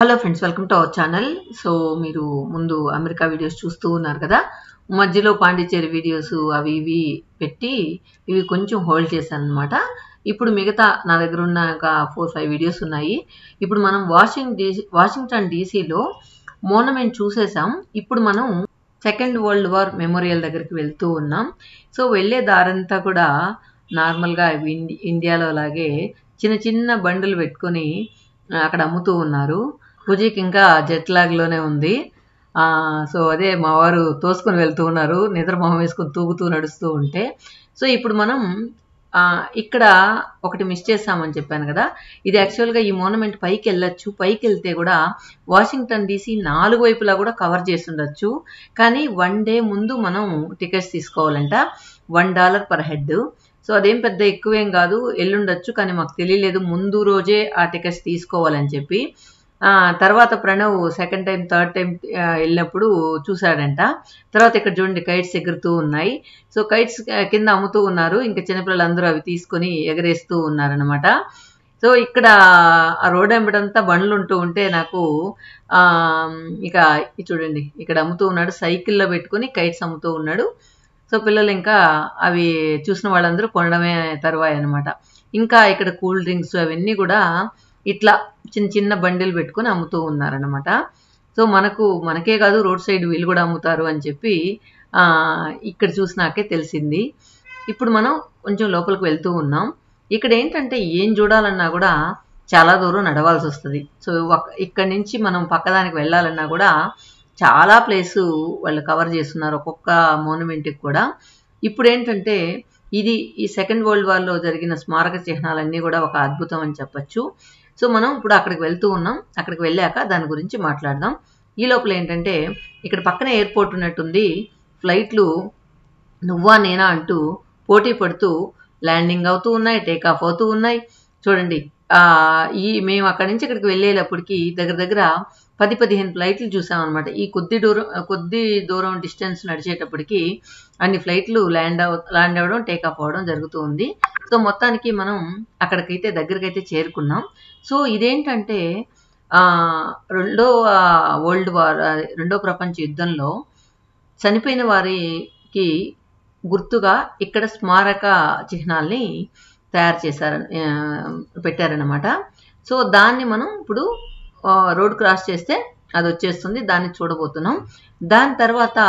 Hello friends, welcome to our channel. So మీరు ముందు America videos చూస్తూ ఉన్నారు కదా, మధ్యలో పాండిచ్చేరి వీడియోస్ అవి ఇవి పెట్టి ఇవి కొంచెం హోల్డ్ చేశాను అనమాట. ఇప్పుడు మిగతా నా దగ్గర ఉన్న ఒక 4-5 వీడియోస్ ఉన్నాయి. ఇప్పుడు మనం వాషింగ్టన్ డీసీలో మోనమెంట్ చూసేసాం. ఇప్పుడు మనం సెకండ్ వరల్డ్ వార్ మెమోరియల్ దగ్గరికి వెళ్తూ ఉన్నాం. సో వెళ్ళే దారంతా కూడా నార్మల్గా ఇండియాలో లాగే చిన్న చిన్న బండులు పెట్టుకొని అక్కడ అమ్ముతూ ఉన్నారు. పూజకి ఇంకా జెట్ లాగ్ లోనే ఉంది. సో అదే మా వారు తోసుకొని వెళ్తూ ఉన్నారు, నిద్ర మొహం వేసుకొని తూగుతూ నడుస్తూ ఉంటే. సో ఇప్పుడు మనం ఇక్కడ ఒకటి మిస్ చేస్తామని చెప్పాను కదా, ఇది యాక్చువల్గా ఈ మోనమెంట్ పైకి వెళ్ళొచ్చు. పైకి వెళ్తే కూడా వాషింగ్టన్ డీసీ 4 వైపులా కూడా కవర్ చేసి ఉండొచ్చు. కానీ 1 డే ముందు మనం టికెట్స్ తీసుకోవాలంట, $1 per head. సో అదేం పెద్ద ఎక్కువేం కాదు, ఎల్లుండొచ్చు. కానీ మాకు తెలియలేదు, ముందు రోజే ఆ టికెట్స్ తీసుకోవాలని చెప్పి. తర్వాత Pranav second time third time వెళ్ళినప్పుడు చూశాడంట. తర్వాత ఇక్కడ చూడండి కైట్స్ ఎగురుతూ ఉన్నాయి. సో కైట్స్ కింద అమ్ముతూ ఉన్నారు. ఇంకా చిన్నపిల్లలందరూ అవి తీసుకొని ఎగరేస్తూ ఉన్నారనమాట. సో ఇక్కడ ఆ రోడ్ వెంబడంతా బండ్లు ఉంటూ ఉంటే నాకు ఇక చూడండి ఇక్కడ అమ్ముతూ ఉన్నాడు, సైకిల్లో పెట్టుకుని కైట్స్ అమ్ముతూ ఉన్నాడు. సో పిల్లలు ఇంకా అవి చూసిన వాళ్ళందరూ కొనడమే తరువాయి అనమాట. ఇంకా ఇక్కడ కూల్ డ్రింక్స్ అవన్నీ కూడా ఇట్లా చిన్న చిన్న బండిలు పెట్టుకుని అమ్ముతూ ఉన్నారనమాట. సో మనకే కాదు, రోడ్ సైడ్ వీళ్ళు కూడా అమ్ముతారు అని చెప్పి ఇక్కడ చూసినాకే తెలిసింది. ఇప్పుడు మనం కొంచెం లోపలికి వెళ్తూ ఉన్నాం. ఇక్కడ ఏంటంటే ఏం చూడాలన్నా కూడా చాలా దూరం నడవాల్సి వస్తుంది. సో ఇక్కడి నుంచి మనం పక్కదానికి వెళ్ళాలన్నా కూడా చాలా ప్లేసు వాళ్ళు కవర్ చేస్తున్నారు ఒక్కొక్క మోనుమెంట్కి కూడా. ఇప్పుడు ఏంటంటే ఈ సెకండ్ వరల్డ్ వార్లో జరిగిన స్మారక చిహ్నాలన్నీ కూడా ఒక అద్భుతం అని చెప్పచ్చు. సో మనం ఇప్పుడు అక్కడికి వెళ్తూ ఉన్నాం. అక్కడికి వెళ్ళాక దాని గురించి మాట్లాడదాం. ఈ లోపల ఏంటంటే ఇక్కడ పక్కనే ఎయిర్పోర్ట్ ఉన్నట్టుంది. ఫ్లైట్లు నువ్వా నేనా అంటూ పోటీ పడుతూ ల్యాండింగ్ అవుతూ ఉన్నాయి, టేక్ ఆఫ్ అవుతూ ఉన్నాయి. చూడండి, మేము అక్కడి నుంచి ఇక్కడికి వెళ్ళేటప్పటికి దగ్గర 10-15 ఫ్లైట్లు చూసామన్నమాట. ఈ కొద్ది దూరం డిస్టెన్స్ నడిచేటప్పటికి అన్ని ఫ్లైట్లు ల్యాండ్ అవ్వడం, టేక్ ఆఫ్ అవ్వడం జరుగుతూ ఉంది. సో మొత్తానికి మనం అక్కడికైతే దగ్గరకైతే చేరుకున్నాం. సో ఇదేంటంటే రెండో ప్రపంచ యుద్ధంలో చనిపోయిన వారికి గుర్తుగా ఇక్కడ స్మారక చిహ్నాల్ని పెట్టారనమాట. సో దాన్ని మనం ఇప్పుడు రోడ్ క్రాస్ చేస్తే అది వచ్చేస్తుంది, దాన్ని చూడబోతున్నాం. దాని తర్వాత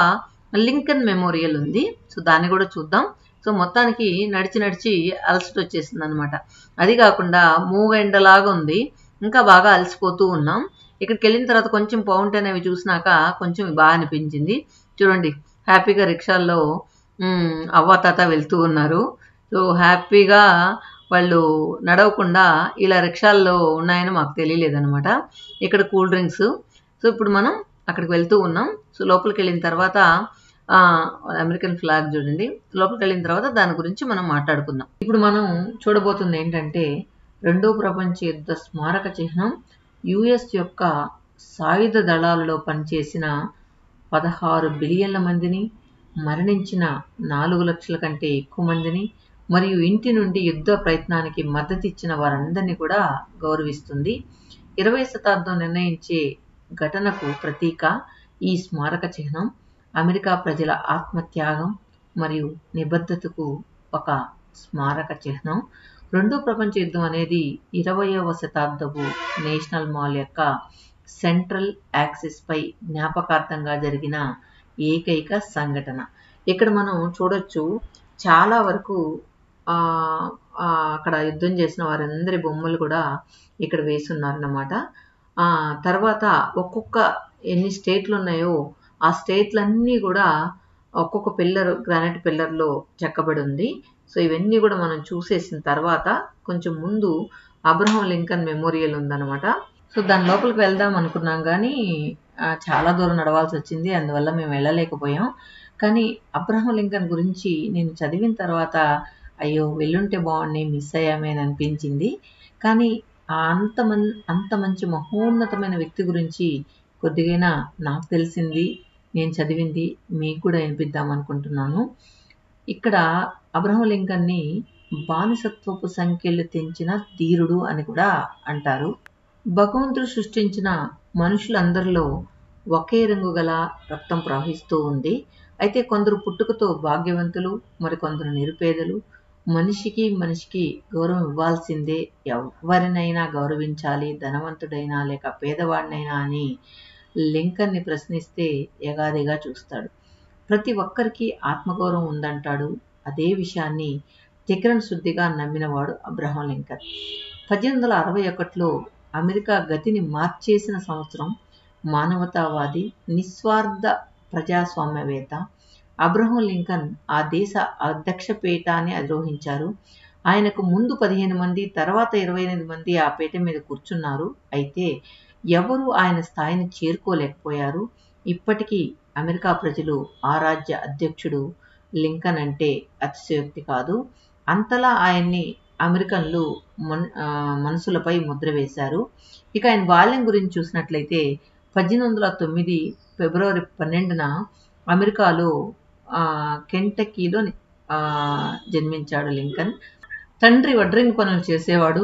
లింకన్ మెమోరియల్ ఉంది. సో దాన్ని కూడా చూద్దాం. సో మొత్తానికి నడిచి అలసట వచ్చేసింది అనమాట. అది కాకుండా మూగెండలాగా ఉంది, ఇంకా బాగా అలసిపోతూ ఉన్నాం. ఇక్కడికి వెళ్ళిన తర్వాత కొంచెం ఫౌంటైన్ అవి చూసినాక కొంచెం బాగా అనిపించింది. చూడండి, హ్యాపీగా రిక్షాల్లో అవ్వాతాత వెళ్తూ ఉన్నారు. సో హ్యాపీగా వాళ్ళు నడవకుండా ఇలా రిక్షాల్లో ఉన్నాయని మాకు తెలియలేదనమాట. ఇక్కడ కూల్ డ్రింక్స్. సో ఇప్పుడు మనం అక్కడికి వెళ్తూ ఉన్నాం. సో లోపలికి వెళ్ళిన తర్వాత అమెరికన్ ఫ్లాగ్ చూడండి. లోపలికి వెళ్ళిన తర్వాత దాని గురించి మనం మాట్లాడుకుందాం. ఇప్పుడు మనం చూడబోతుంది ఏంటంటే రెండో ప్రపంచ యుద్ధ స్మారక చిహ్నం. యుఎస్ యొక్క సాయుధ దళాలలో పనిచేసిన 16 బిలియన్ల మందిని, మరణించిన 4 లక్షల కంటే ఎక్కువ మందిని, మరియు ఇంటి నుండి యుద్ధ ప్రయత్నానికి మద్దతు ఇచ్చిన వారందరినీ కూడా గౌరవిస్తుంది. 20వ శతాబ్దం నిర్ణయించే ఘటనకు ప్రతీక ఈ స్మారక చిహ్నం. అమెరికా ప్రజల ఆత్మత్యాగం మరియు నిబద్ధతకు ఒక స్మారక చిహ్నం. రెండో ప్రపంచ యుద్ధం అనేది 20వ శతాబ్దపు నేషనల్ మాల్ యొక్క సెంట్రల్ యాక్సిస్ పై జ్ఞాపకార్థంగా జరిగిన ఏకైక సంఘటన. ఇక్కడ మనం చూడొచ్చు, చాలా వరకు అక్కడ యుద్ధం చేసిన వారందరి బొమ్మలు కూడా ఇక్కడ వేసి ఉన్నారన్నమాట. తర్వాత ఒక్కొక్క ఎన్ని స్టేట్లు ఉన్నాయో ఆ స్టేట్లన్నీ కూడా ఒక్కొక్క గ్రానైట్ పిల్లర్లో చెక్కబడి ఉంది. సో ఇవన్నీ కూడా మనం చూసేసిన తర్వాత కొంచెం ముందు అబ్రహం లింకన్ మెమోరియల్ ఉందన్నమాట. సో దాని లోపలికి వెళ్దాం అనుకున్నాం, కానీ చాలా దూరం నడవాల్సి వచ్చింది, అందువల్ల మేము వెళ్ళలేకపోయాం. కానీ అబ్రహం లింకన్ గురించి నేను చదివిన తర్వాత అయ్యో వెళ్ళుంటే బాగుండి, మిస్ అయ్యామే అని అనిపించింది. కానీ అంత మంచి మహోన్నతమైన వ్యక్తి గురించి కొద్దిగైనా నాకు తెలిసింది, నేను చదివింది మీకు కూడా వినిపిద్దాం అనుకుంటున్నాను. ఇక్కడ అబ్రహం లింకన్ని బానిసత్వపు సంఖ్యలు తెంచిన ధీరుడు అని కూడా అంటారు. భగవంతుడు సృష్టించిన మనుషులందరిలో ఒకే రంగు గల రక్తం ప్రవహిస్తూ ఉంది. అయితే కొందరు పుట్టుకతో భాగ్యవంతులు, మరికొందరు నిరుపేదలు. మనిషికి గౌరవం ఇవ్వాల్సిందే, ఎవరినైనా గౌరవించాలి, ధనవంతుడైనా లేక పేదవాడినైనా అని లింకన్ని ప్రశ్నిస్తే ఎగాదిగా చూస్తాడు. ప్రతి ఒక్కరికి ఆత్మగౌరవం ఉందంటాడు. అదే విషయాన్ని త్రికరణ శుద్ధిగా నమ్మినవాడు అబ్రహం లింకన్. 1861లో అమెరికా గతిని మార్చేసిన సంవత్సరం. మానవతావాది, నిస్వార్థ ప్రజాస్వామ్యవేత్త అబ్రహం లింకన్ ఆ దేశ అధ్యక్ష పీఠాన్ని అధిరోహించారు. ఆయనకు ముందు 15 మంది, తర్వాత 28 మంది ఆ పీఠ మీద కూర్చున్నారు. అయితే ఎవరూ ఆయన స్థాయిని చేరుకోలేకపోయారు. ఇప్పటికీ అమెరికా ప్రజలు ఆ రాజ్య అధ్యక్షుడు లింకన్ అంటే అతిశయోక్తి కాదు. అంతలా ఆయన్ని అమెరికన్లు మనసులపై ముద్ర వేశారు. ఇక ఆయన బాల్యం గురించి చూసినట్లయితే 1809 ఫిబ్రవరి 12న అమెరికాలో కెంటకీలో జన్మించాడు లింకన్. తండ్రి వడ్రంగి పనులు చేసేవాడు.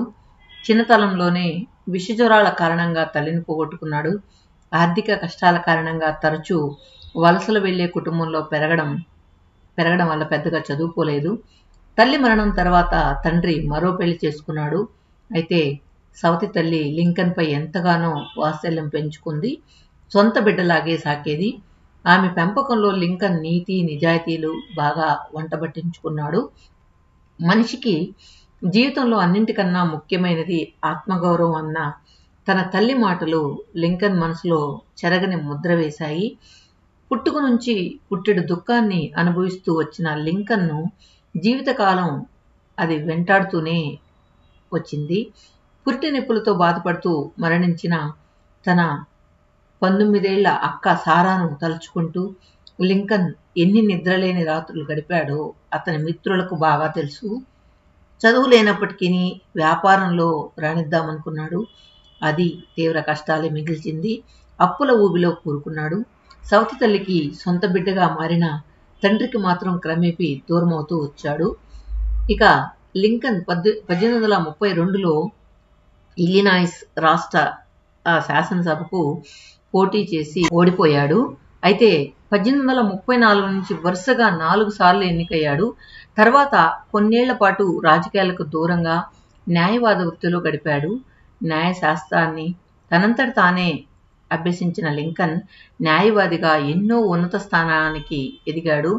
చిన్నతనంలోనే విషజ్వరాల కారణంగా తల్లిని పోగొట్టుకున్నాడు. ఆర్థిక కష్టాల కారణంగా తరచూ వలసలు వెళ్లే కుటుంబంలో పెరగడం వల్ల పెద్దగా చదువుకోలేదు. తల్లి మరణం తర్వాత తండ్రి మరో పెళ్లి చేసుకున్నాడు. అయితే సవతి తల్లి లింకన్ పై ఎంతగానో వాత్సల్యం పెంచుకుంది. సొంత బిడ్డలాగే సాకేది. ఆమె పెంపకంలో లింకన్ నీతి నిజాయితీలు బాగా వంటబట్టించుకున్నాడు. మనిషికి జీవితంలో అన్నింటికన్నా ముఖ్యమైనది ఆత్మగౌరవం అన్న తన తల్లి మాటలు లింకన్ మనసులో చెరగని ముద్ర వేశాయి. పుట్టుక నుంచి పుట్టెడు దుఃఖాన్ని అనుభవిస్తూ వచ్చిన లింకన్ను జీవితకాలం అది వెంటాడుతూనే వచ్చింది. పురిటి నొప్పులతో బాధపడుతూ మరణించిన తన 19 ఏళ్ల అక్క సారాను తలుచుకుంటూ లింకన్ ఎన్ని నిద్రలేని రాత్రులు గడిపాడో అతని మిత్రులకు బాగా తెలుసు. చదువు లేనప్పటికీ వ్యాపారంలో రాణిద్దామనుకున్నాడు. అది తీవ్ర కష్టాలే మిగిల్చింది. అప్పుల ఊబిలో కూరుకున్నాడు. సవతి తల్లికి సొంత బిడ్డగా మారిన తండ్రికి మాత్రం క్రమేపీ దూరమవుతూ వచ్చాడు. ఇక లింకన్ 1832లో ఇల్లినాయిస్ రాష్ట్ర శాసనసభకు పోటీ చేసి ఓడిపోయాడు. అయితే 1834 నుంచి వరుసగా 4 సార్లు ఎన్నికయ్యాడు. తర్వాత కొన్నేళ్ల పాటు రాజకీయాలకు దూరంగా న్యాయవాద వృత్తిలో గడిపాడు. న్యాయశాస్త్రాన్ని తనంతట తానే అభ్యసించిన లింకన్ న్యాయవాదిగా ఎన్నో ఉన్నత స్థానానికి ఎదిగాడు.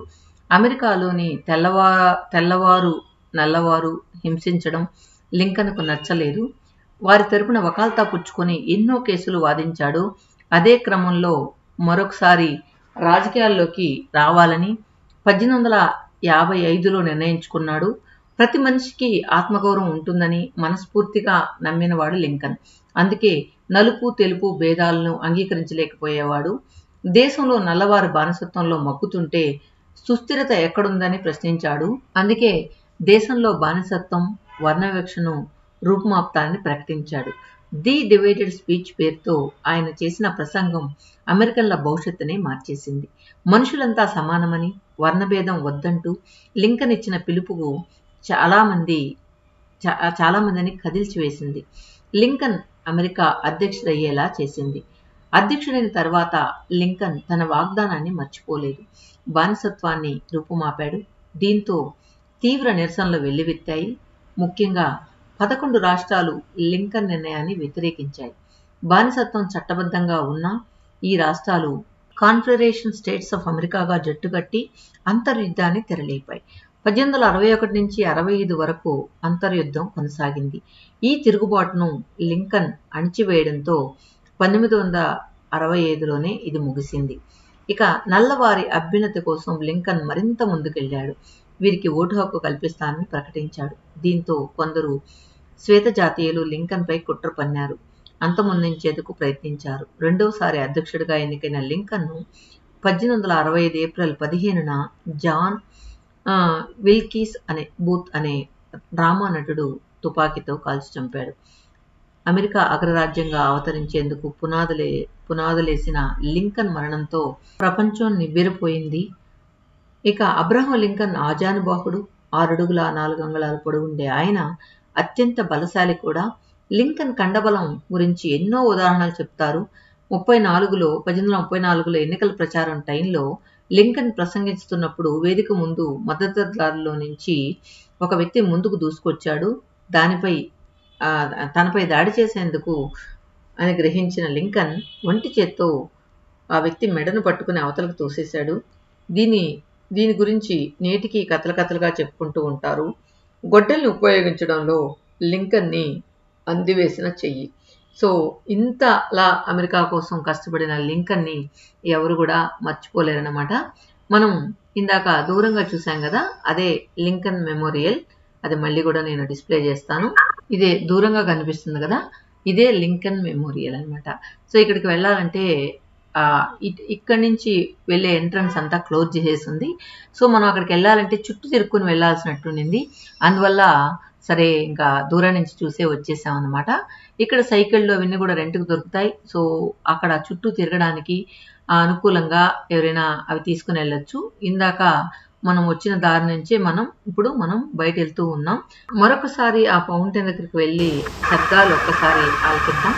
అమెరికాలోని తెల్లవారు నల్లవారు హింసించడం లింకన్కు నచ్చలేదు. వారి తరపున వకాల్తా పుచ్చుకొని ఎన్నో కేసులు వాదించాడు. అదే క్రమంలో మరొకసారి రాజకీయాల్లోకి రావాలని 1855లో నిర్ణయించుకున్నాడు. ప్రతి మనిషికి ఆత్మగౌరవం ఉంటుందని మనస్ఫూర్తిగా నమ్మినవాడు లింకన్. అందుకే నలుపు తెలుపు భేదాలను అంగీకరించలేకపోయేవాడు. దేశంలో నల్లవారు బానిసత్వంలో మగ్గుతుంటే సుస్థిరత ఎక్కడుందని ప్రశ్నించాడు. అందుకే దేశంలో బానిసత్వం వర్ణవివక్షను రూపుమాపుతానని ప్రకటించాడు. ది డివైడెడ్ స్పీచ్ పేరుతో ఆయన చేసిన ప్రసంగం అమెరికన్ల భవిష్యత్తునే మార్చేసింది. మనుషులంతా సమానమని, వర్ణభేదం వద్దంటూ లింకన్ ఇచ్చిన పిలుపుకు చాలా మందిని కదిల్చివేసింది. లింకన్ అమెరికా అధ్యక్షుడయ్యేలా చేసింది. అధ్యక్షుడైన తర్వాత లింకన్ తన వాగ్దానాన్ని మర్చిపోలేదు. బానిసత్వాన్ని రూపుమాపాడు. దీంతో తీవ్ర నిరసనలు వెల్లువెత్తాయి. ముఖ్యంగా 11 రాష్ట్రాలు లింకన్ నిర్ణయాన్ని వ్యతిరేకించాయి. బానిసత్వం చట్టబద్ధంగా ఉన్నా ఈ రాష్ట్రాలు కాన్ఫెడరేషన్ స్టేట్స్ ఆఫ్ అమెరికాగా జట్టుకట్టి అంతర్యుద్ధాన్ని తెరలేపాయి. 1861 నుంచి 65 వరకు అంతర్యుద్ధం కొనసాగింది. ఈ తిరుగుబాటును లింకన్ అణిచివేయడంతో 1865లోనే ఇది ముగిసింది. ఇక నల్లవారి అభ్యున్నతి కోసం లింకన్ మరింత ముందుకెళ్లాడు. వీరికి ఓటు హక్కు కల్పిస్తానని ప్రకటించాడు. దీంతో కొందరు శ్వేత జాతీయులు లింకన్ పై కుట్ర పన్నారు. అంతమొందించేందుకు ప్రయత్నించారు. రెండవసారి అధ్యక్షుడిగా ఎన్నికైన లింకన్ను 1865 ఏప్రిల్ 15న జాన్ విల్కీస్ బూత్ అనే డ్రామా నటుడు తుపాకీతో కాల్చి చంపాడు. అమెరికా అగ్రరాజ్యంగా అవతరించేందుకు పునాదులేసిన లింకన్ మరణంతో ప్రపంచం నివ్వెరపోయింది. ఇక అబ్రహం లింకన్ ఆజానుబాహుడు. 6 అడుగుల 4 అంగుళాల పొడవుండే ఆయన అత్యంత బలశాలి కూడా. లింకన్ కండబలం గురించి ఎన్నో ఉదాహరణలు చెప్తారు. 1834లో ఎన్నికల ప్రచారం టైంలో లింకన్ ప్రసంగిస్తున్నప్పుడు వేదిక ముందు మద్దతుదారులో నుంచి ఒక వ్యక్తి ముందుకు దూసుకొచ్చాడు. తనపై దాడి చేసేందుకు అని గ్రహించిన లింకన్ ఒంటి చేత్తో ఆ వ్యక్తి మెడను పట్టుకుని అవతలకు తోసేశాడు. దీని గురించి నేటికి కథలుగా చెప్పుకుంటూ ఉంటారు. గొడ్డల్ని ఉపయోగించడంలో లింకన్ని అందివేసిన చెయ్యి. సో ఇంతలా అమెరికా కోసం కష్టపడిన లింకన్ని ఎవరు కూడా మర్చిపోలేరన్నమాట. మనం ఇందాక దూరంగా చూసాం కదా, అదే లింకన్ మెమోరియల్. అది మళ్ళీ కూడా నేను డిస్ప్లే చేస్తాను. ఇదే దూరంగా కనిపిస్తుంది కదా, ఇదే లింకన్ మెమోరియల్ అన్నమాట. సో ఇక్కడికి వెళ్ళాలంటే ఇక్కడి నుంచి వెళ్ళే ఎంట్రన్స్ అంతా క్లోజ్ చేసేసింది. సో మనం అక్కడికి వెళ్ళాలంటే చుట్టూ తిరుక్కుని వెళ్ళాల్సినట్టుండింది. అందువల్ల సరే ఇంకా దూరం నుంచి చూసే వచ్చేసాం అనమాట. ఇక్కడ సైకిళ్ళు అవన్నీ కూడా రెంట్కి దొరుకుతాయి. సో అక్కడ చుట్టూ తిరగడానికి అనుకూలంగా ఎవరైనా అవి తీసుకుని వెళ్ళొచ్చు. ఇందాక మనం వచ్చిన దారి నుంచే ఇప్పుడు మనం బయట వెళ్తూ ఉన్నాం. మరొకసారి ఆ ఫౌంటైన్ దగ్గరికి వెళ్ళి శబ్దాలు ఒక్కసారి ఆలకిద్దాం.